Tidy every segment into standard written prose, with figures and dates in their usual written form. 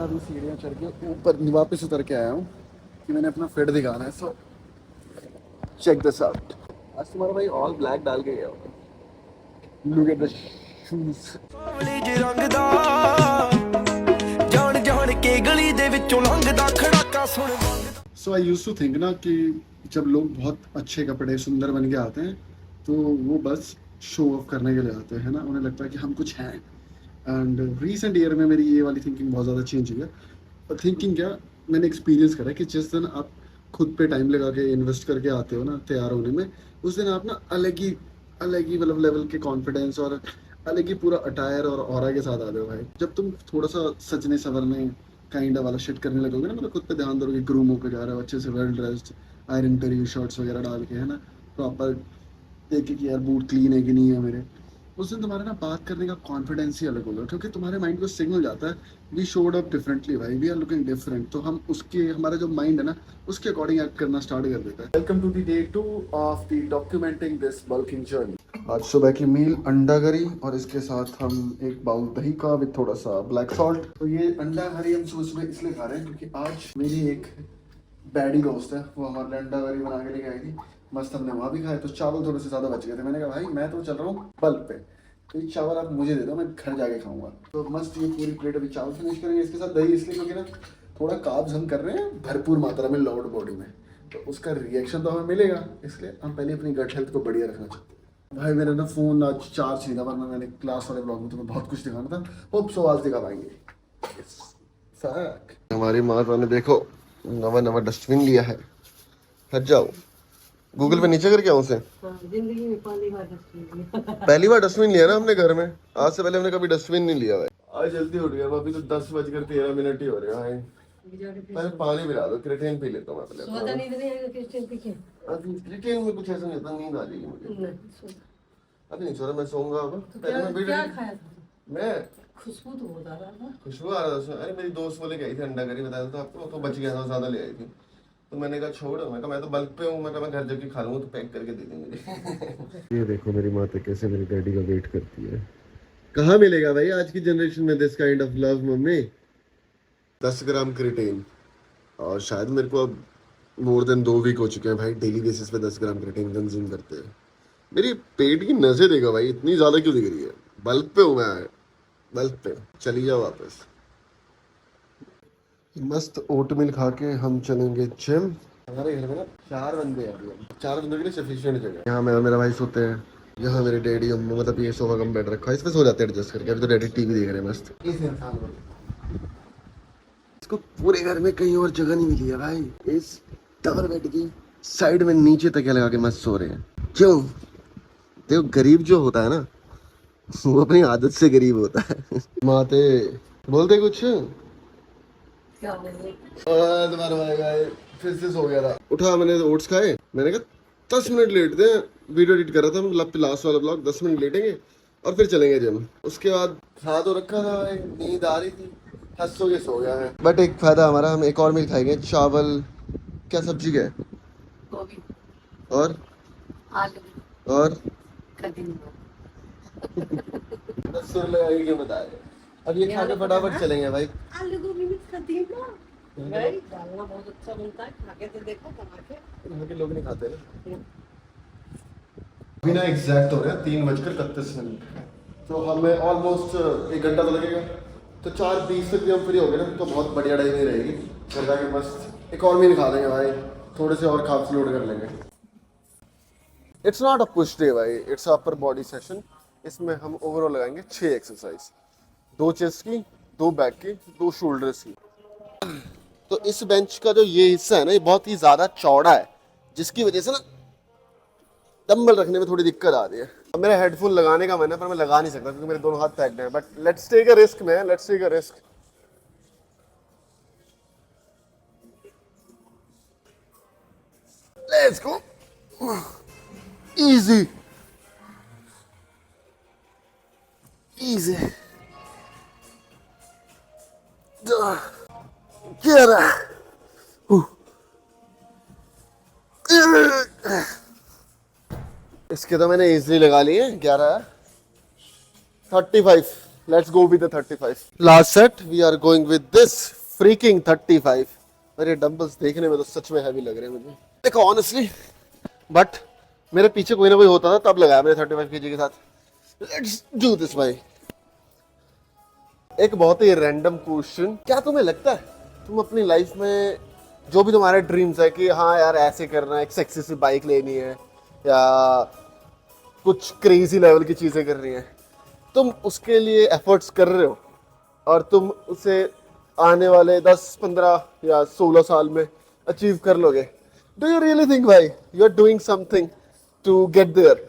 अभी सीढ़ियाँ चढ़ के ऊपर वापस उतर के आया हूँ कि मैंने अपना फिट दिखाना है। So check this out. आज तुम्हारा भाई ऑल ब्लैक डाल के गया होगा। Look at the shoes. So I used to think ना कि जब लोग बहुत अच्छे कपड़े सुंदर बन के आते हैं तो वो बस शो ऑफ करने के लिए आते हैं ना, उन्हें लगता है कि हम कुछ हैं। एंड रिसेंट ईयर में मेरी ये वाली थिंकिंग बहुत ज़्यादा चेंज हुई है। और थिंकिंग क्या, मैंने एक्सपीरियंस करा है कि जिस दिन आप खुद पे टाइम लगा के इन्वेस्ट करके आते हो ना तैयार होने में, उस दिन आप ना अलग ही मतलब लेवल के कॉन्फिडेंस और अलग ही पूरा अटायर और ऑरा के साथ आते हो भाई। जब तुम थोड़ा सा सजने संवरने काइंड वाला शिट करने लगोगे ना, मतलब खुद पे ध्यान दोगे, ग्रूम होकर जा रहे हो अच्छे से, वेल ड्रेस्ड, आयरन करी शर्ट्स वगैरह डाल के, है ना, प्रॉपर देखे कि यार बूट क्लीन है कि नहीं है मेरे, उस दिन तुम्हारा ना बात करने का कॉन्फिडेंस ही अलग होगा, क्योंकि तुम्हारे माइंड को सिग्नल जाता है वी शोड अप डिफरेंटली भाई, वी आर लुकिंग डिफरेंट। तो हम उसके, हमारा जो माइंड है ना उसके अकॉर्डिंग एक्ट करना स्टार्ट कर देता है। Welcome to the day 2 of the documenting this bulking journey. आज सुबह की मील अंडा करी और इसके साथ हम एक बाउल दही का विद थोड़ा सा ब्लैक सॉल्ट। तो ये अंडा करी हम सुबह सुबह इसलिए खा रहे हैं क्योंकि आज मेरी एक बैडी दोस्त है, वो हमारे लिए अंडा करी बना के लेके आई थी। मस्त हमने वहाँ भी खाए, तो चावल थोड़े से ज़्यादा बच गए थे। मैंने कहा भाई मैं तो चल रहा हूँ बल्क पे, तो ये चावल आप मुझे दे दो, मैं घर जाके खाऊंगा। तो मस्त ये पूरी प्लेट अभी चावल फिनिश करेंगे, इसके साथ दही, इसलिए क्योंकि ना थोड़ा कार्ब्स हम कर रहे हैं भरपूर मात्रा में लोड बॉडी में, तो उसका रिएक्शन तो हमें मिलेगा, इसलिए हम पहले अपनी गट हेल्थ को बढ़िया रखना चाहते हैं। भाई मेरा ना फ़ोन आज चार्ज नहीं था, वरना मैंने क्लास वाले ब्लॉग में तुम्हें बहुत कुछ दिखाना था, होप सो आज दिखा पाएंगे। हमारी माता ने देखो नवा नवा डस्टबिन लिया है, हट जाओ, गूगल पे नीचे करके आऊँ उसे। जिंदगी में पहली बार डस्टबिन लिया ना हमने घर में, आज से पहले हमने कभी डस्टबिन नहीं लिया भाई। आज जल्दी उठ गया, अभी तो 10:13 ही हो रहे हैं। पहले पानी पिला दो, क्रिटेन पी लेता हूँ मैं पहले। अभी क्रिटेन में कुछ ऐसा नहीं होता, नींद आ जाएगी मुझे। अभी नहीं सो रहा, मैं सोऊंगा अब। पहले मैं क्या खाया था? मैं खुशबू तो बहुत आ रहा था। खुशबू आ रहा था उसमें। अरे मेरी दोस्त बोले गई थी अंडा करी, बताया था आपको, तो बच गया था, ज्यादा ले आई थी, तो मैंने कहा छोड़, मैं कहा मैं तो बल्क पे हूँ, मैं कहा मैं घर जाके खा लूंगा, तो पैक करके दे देंगे मुझे। ये देखो मेरी माता कैसे मेरी डैडी का वेट करती है। कहाँ मिलेगा भाई आज की जनरेशन में this kind of love mummy. 10 gram certain, और शायद मेरे को अब मोर देन 2 वीक हो चुके हैं भाई डेली बेसिस पे 10 ग्राम क्रिटेन कंज्यूम करते हैं। मेरी पेट की नजर देखो भाई, इतनी ज्यादा क्यों दिख रही है? बल्क पे हूँ मैं, बल्क पे। चली जाओ वापस। मस्त ओट मिल खा के हम चलेंगे जिम। हमारे घर में ना 4 बंदे हैं अभी, 4 बंदों के लिए सफिशिएंट जगह। यहाँ मैं और मेरा भाई सोते हैं, यहाँ मेरे डैडी अम्मा, मतलब ये सोफा कम बेड रखा है, इसमें सो जाते हैं एडजस्ट करके। अभी तो डैडी टीवी देख रहे हैं मस्त। इस इंसान को, इसको पूरे घर में कहीं और जगह नहीं मिली है भाई, इस डबल बेड की साइड में नीचे तकिया लगा के मस्त सो रहे हैं। क्यों? देखो गरीब जो होता है ना वो अपनी आदत से गरीब होता है। माते बोलते कुछ क्या बोले? तुम्हारा भाई फिर से सो गया था। उठा, मैंने ओट्स खाए, मैंने कहा 10 मिनट लेटते हैं, वीडियो एडिट कर रहा था हम लास्ट वाला ब्लॉग, 10 मिनट लेटेंगे और फिर चलेंगे जिम। उसके बाद खा तो रखा था भाई, नींद आ रही थी, हंसो के सो गया है। बट एक फायदा हमारा, हम एक और मील खाएंगे, चावल, क्या सब्जी क्या है, गोभी और आलू और कदीमा। 10 लगाएंगे, क्यों बता रहे? अब ये खा के फटाफट चलेंगे भाई। आलू गोभी में कदीमा भाई डालना बहुत अच्छा बनता है, खा के तो देखो बना के। यहाँ के लोग नहीं खाते ना। अभी ना एग्जैक्ट हो रहे हैं 3:31, तो हमें ऑलमोस्ट 1 घंटा तो लगेगा, तो 4:20 तक भी हम फ्री हो गए ना, तो बहुत बढ़िया टाइम ही रहेगी। घर जाके मस्त एक और मील खा लेंगे भाई, थोड़े से और कार्ब्स लोड कर लेंगे। It's not a push day भाई, इट्स अपर बॉडी सेशन। इसमें हम ओवरऑल लगाएंगे 6 एक्सरसाइज, 2 चेस्ट की, 2 बैक की, 2 शोल्डर्स की। तो इस बेंच का जो ये हिस्सा है ना, ये बहुत ही ज्यादा चौड़ा है, जिसकी वजह से ना डंबल रखने में थोड़ी दिक्कत आ रही है। अब मेरा हेडफोन लगाने का मन है, पर मैं लगा नहीं सकता क्योंकि मेरे दोनों हाथ पैक्ड हैं। But let's take a risk man, let's take a risk. Let's go, easy easy, get इसके तो मैंने इजीली लगा लिए 11, 35। Let's go with the 35. Last set, we are going with this freaking 35. मेरे डंबल्स देखने में तो सच में हैवी लग रहे हैं मुझे। देखो ऑनेस्टली, बट मेरे पीछे कोई ना कोई होता था तब लगाया मैंने 35 kg के साथ। लेट्स डू दिस भाई। एक बहुत ही रैंडम क्वेश्चन, क्या तुम्हें लगता है तुम अपनी लाइफ में जो भी तुम्हारे ड्रीम्स है कि हाँ यार ऐसे करना है, एक सेक्सी सी बाइक लेनी है या कुछ क्रेजी लेवल की चीजें करनी है, तुम उसके लिए एफर्ट्स कर रहे हो और तुम उसे आने वाले 10, 15 या 16 साल में अचीव कर लोगे? डू यू रियली थिंक भाई you are doing something to get there?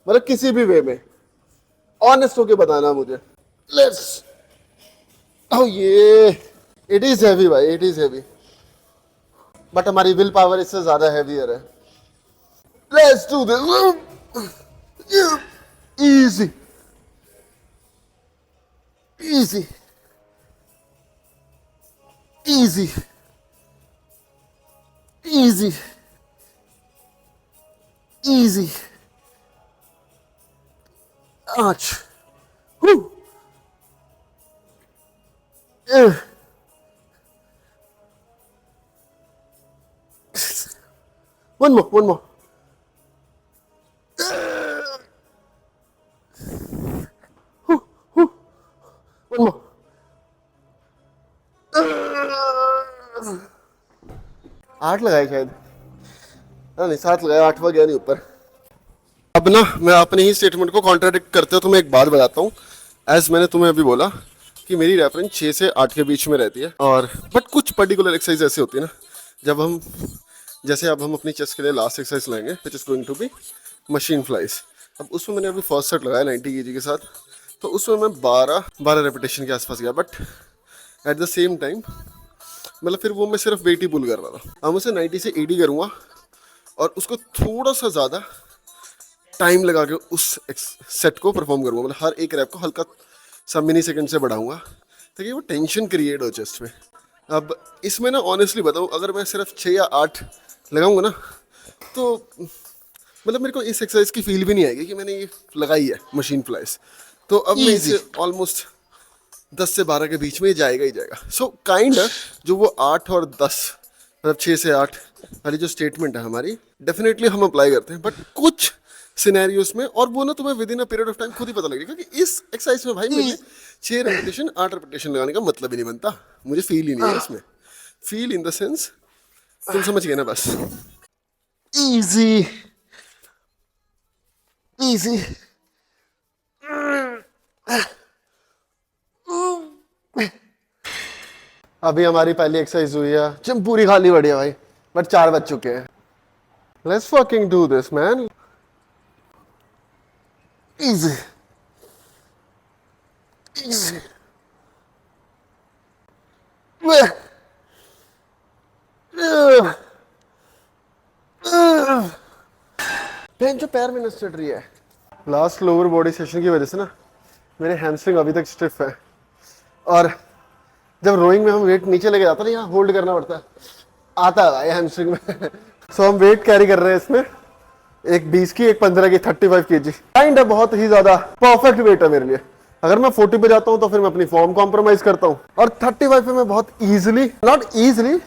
मतलब किसी भी वे में ऑनेस्ट होके बताना मुझे। लेट्स, ओह ये इट इज हैवी भाई, इट इज हैवी, बट हमारी विल पावर इससे ज्यादा हैवियर है। Let's do this. Easy easy, easy, easy, easy. Ouch. Whew. One more, one more. One more. 8 लगाए शायद, नहीं 7 लगाए, 8वां गया नहीं ऊपर। अब ना मैं अपने ही स्टेटमेंट को कॉन्ट्राडिक्ट करते हो तो मैं एक बात बताता हूँ। एज मैंने तुम्हें अभी बोला कि मेरी रेफरेंस 6 से 8 के बीच में रहती है, और बट कुछ पर्टिकुलर एक्सरसाइज ऐसी होती है ना, जब हम जैसे अब हम अपनी चेस्ट के लिए लास्ट एक्सरसाइज लाएंगे which is going to be machine flies. अब उसमें मैंने अभी फर्स्ट सेट लगाया 90 kg के साथ, तो उसमें मैं 12 रेपिटेशन के आसपास गया, but at the same time मतलब फिर वो मैं सिर्फ वेट ही पुल कर रहा था। अब उसे 90 से 80 करूँगा और उसको थोड़ा सा ज़्यादा टाइम लगा के उस सेट को परफॉर्म करूँगा, मतलब हर एक रैप को हल्का सा मिनी सेकंड से बढ़ाऊँगा ताकि वो टेंशन क्रिएट हो चेस्ट में। अब इसमें ना ऑनेस्टली बताऊँ, अगर मैं सिर्फ 6 या 8 लगाऊंगा ना तो मतलब मेरे को इस एक्सरसाइज की फील भी नहीं आएगी कि मैंने ये लगाई है मशीन फ्लाइज। तो अब मैं इसे ऑलमोस्ट 10 से 12 के बीच में ही जाएगा ही जाएगा। सो काइंड जो वो 8 और 10 मतलब 6 से 8 वाली जो स्टेटमेंट है हमारी, डेफिनेटली हम अप्लाई करते हैं, बट कुछ सिनेरियोस में, और वो ना तुम्हें with in a period of time खुद ही पता लगेगा कि इस एक्सरसाइज में भाई मुझे 6 रेपिटेशन 8 रेपिटेशन लगाने का मतलब ही नहीं बनता, मुझे फील ही नहीं है इसमें। फील इन द सेंस तुम समझ गए ना, बस इजी इजी। अभी हमारी पहली एक्सरसाइज हुई है, जिम पूरी खाली पड़ी है भाई, बट 4 बज चुके हैं। Let's fucking do this man. Easy easy. Pain जो पैर में नस चढ़ रही है। लास्ट लोअर बॉडी सेशन की वजह से ना मेरे हैमस्ट्रिंग अभी तक स्टिफ है, और जब रोइंग में हम वेट नीचे लेके जाते हैं ना, यहाँ होल्ड करना पड़ता है, आता है हैमस्ट्रिंग में। सो हम वेट कैरी कर रहे हैं इसमें, एक 20 की, एक 15 की, 35 kg। काइंड है बहुत ही ज्यादा परफेक्ट वेट है मेरे लिए। अगर मैं 40 पे जाता हूँ तो फिर मैं अपनी फॉर्म कॉम्प्रोमाइज करता हूँ, और 35 पे मैं बहुत इजीली, नॉट इजीली,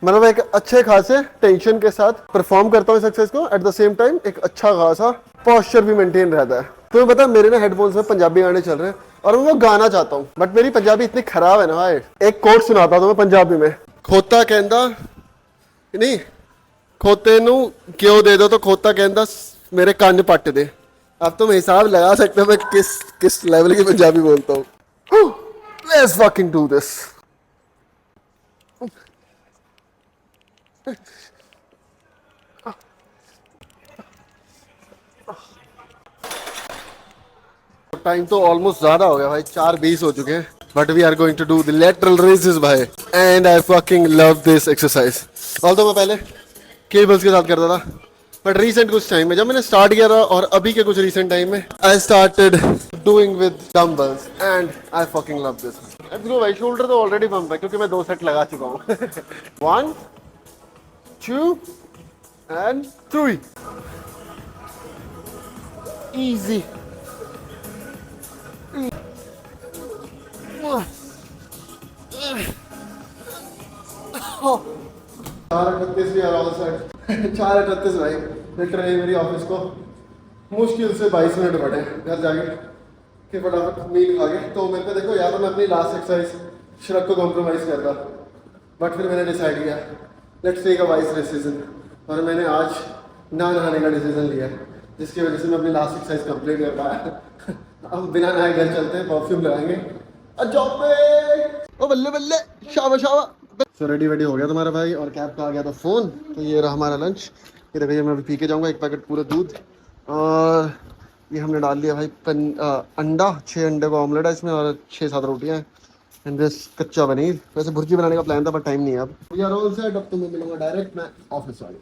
मतलब एक अच्छे खासे टेंशन के साथ परफॉर्म करता हूँ इस एक्सरसाइज को। एट द सेम टाइम एक अच्छा खासा पोस्चर भी मेंटेन रहता है। तुम्हें पता है मेरे ना हेडफोन्स में पंजाबी गाने चल रहे हैं और मैं वो गाना चाहता हूँ, बट मेरी पंजाबी इतनी खराब है ना भाई। एक कोट सुनाता हूँ मैं पंजाबी में। खोता कहंदा नहीं, खोते नू क्यों दे दो, तो खोता कहंदा मेरे कान पट दे। अब तुम हिसाब लगा सकते हो मैं किस लेवल की पंजाबी बोलता हूँ। Let's fucking do this. Time तो ऑलमोस्ट ज्यादा हो गया भाई, 4:20 हो चुके हैं, but we are going to do the lateral raises भाई, and I fucking love this exercise. Although मैं पहले केबल्स के साथ करता था, बट रिसेंट कुछ टाइम में जब मैंने स्टार्ट किया था और अभी के कुछ रिसेंट टाइम में I started doing with dumbbells, and I fucking love this. Let's go भाई। शोल्डर तो ऑलरेडी पंप है क्योंकि मैं 2 सेट लगा चुका हूँ। 1 2 and 3। Easy 4:38 भी ऑल सेट 4:38 भाई लिटरली मेरी ऑफिस को मुश्किल से 22 मिनट बढ़े घर जाके कि फटाफट मील खा के। तो मेरे को देखो या तो मैं अपनी लास्ट एक्सरसाइज श्रग को कॉम्प्रोमाइज़ कर रहा, बट फिर मैंने डिसाइड किया let's take a wise decision, और मैंने आज ना नहाने का डिसीजन लिया, जिसकी वजह से मैं अपनी लास्ट एक्सरसाइज कंप्लीट कर पाया। अब बिना नहाए घर चलते हैं, परफ्यूम लगाएंगे और जॉब पे। ओ बल्ले बल्ले, शाबा शाबा। सो रेडी वेडी हो गया तुम्हारा भाई, और कैब का आ गया था फ़ोन। तो ये रहा हमारा लंच। ये देखो, ये मैं अभी पी के जाऊँगा 1 पैकेट पूरा दूध, और ये हमने डाल लिया भाई अंडा, 6 अंडे का ऑमलेट है इसमें, और 6-7 रोटियाँ हैं, एंड दिस कच्चा पनीर। वैसे भुर्जी बनाने का प्लान था, पर टाइम नहीं है अब। यार ऑल सेट, अब तुम्हें मिलूंगा डायरेक्ट मैं ऑफिस वाली।